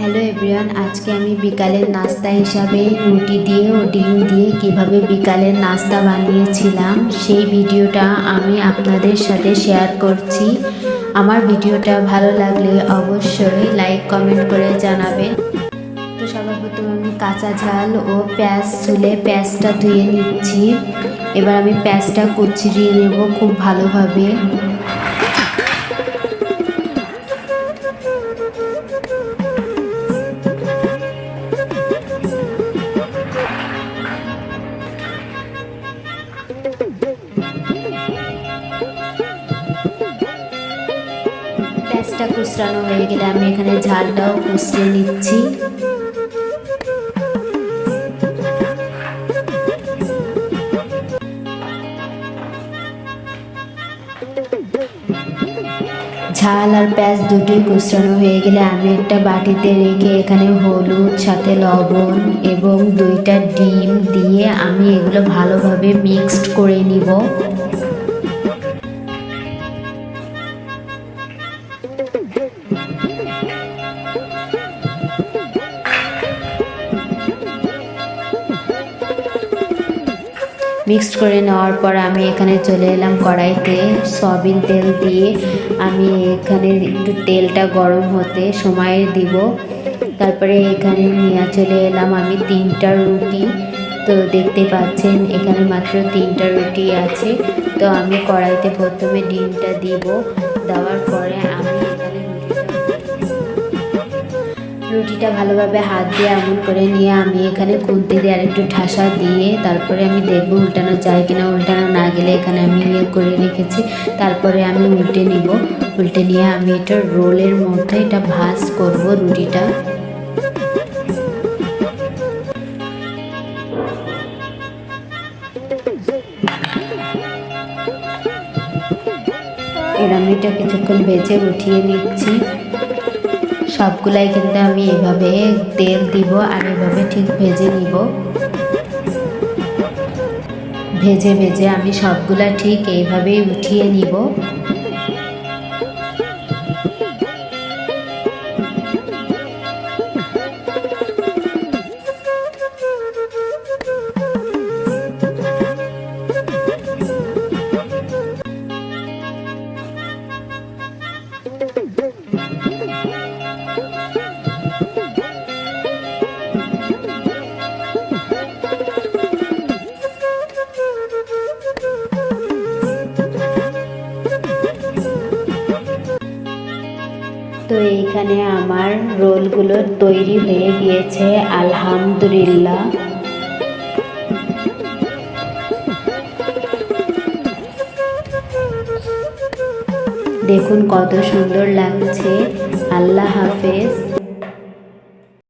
Hello everyone, আজকে আমি বিকালের নাস্তা হিসাবে রুটি দিয়ে ও ডিম দিয়ে কিভাবে বিকালের নাস্তা বানিয়েছিলাম সেই ভিডিওটা আমি আপনাদের সাথে শেয়ার করছি। আমার ভিডিওটা ভালো লাগলে অবশ্যই লাইক কমেন্ট করে জানাবেন। তো সর্বপ্রথম আমি কাঁচা ঝাল ও পেঁয়াজ ছুলে পেঁয়াজটা ধুয়ে নিচ্ছি। এবার আমি পেঁয়াজটা কুচিয়ে নেব খুব ভালোভাবে। পেঁয়াজটা কুচরানো হয়ে গেলে আমি এখানে ঝালটাও কুচিয়ে নিচ্ছি। ঝাল আর পেঁয়াজ দুটোই কুচরানো হয়ে গেলে আমি একটা বাটিতে রেখে এখানে হলুদ সাথে লবণ এবং 2টা ডিম দিয়ে আমি এগুলো ভালোভাবে মিক্সড করে নিব। মিক্সড করে নেওয়ার পর আমি এখানে চলে এলাম কড়াইতে। সয়াবিন তেল দিয়ে আমি এখানে একটু তেলটা গরম হতে সময় দিব। তারপরে এখানে নিয়ে চলে এলাম আমি 3টা রুটি। তো দেখতে পাচ্ছেন এখানে মাত্র 3টা রুটি আছে। তো আমি কড়াইতে প্রথমে ডিমটা দিব, দেওয়ার পরে আমি এখানে রুটিটা ভালোভাবে হাত দিয়ে এমন করে নিয়ে আমি এখানে খুন্তি দিয়ে আর একটু ঠাসা দিয়ে তারপরে আমি দেখবো উল্টানো যায় কিনা। উল্টানো না গেলে এখানে আমি করে রেখেছি। তারপরে আমি উল্টে নিব। উল্টে নিয়ে আমি এটা রোলের মধ্যে এটা ভাজ করব রুটিটা। এর আমি এটা কিছুক্ষণ ভেজে উঠিয়ে নিচ্ছি। সবগুলাই কিন্তু আমি এভাবে তেল দিব আর এভাবে ঠিক ভেজে নিব। ভেজে ভেজে আমি সবগুলা ঠিক এইভাবেই উঠিয়ে নিব। তো এইখানে আমার রোলগুলো তৈরি হয়ে গিয়েছে আলহামদুলিল্লাহ। দেখুন কত সুন্দর লাগছে। আল্লাহ হাফেজ।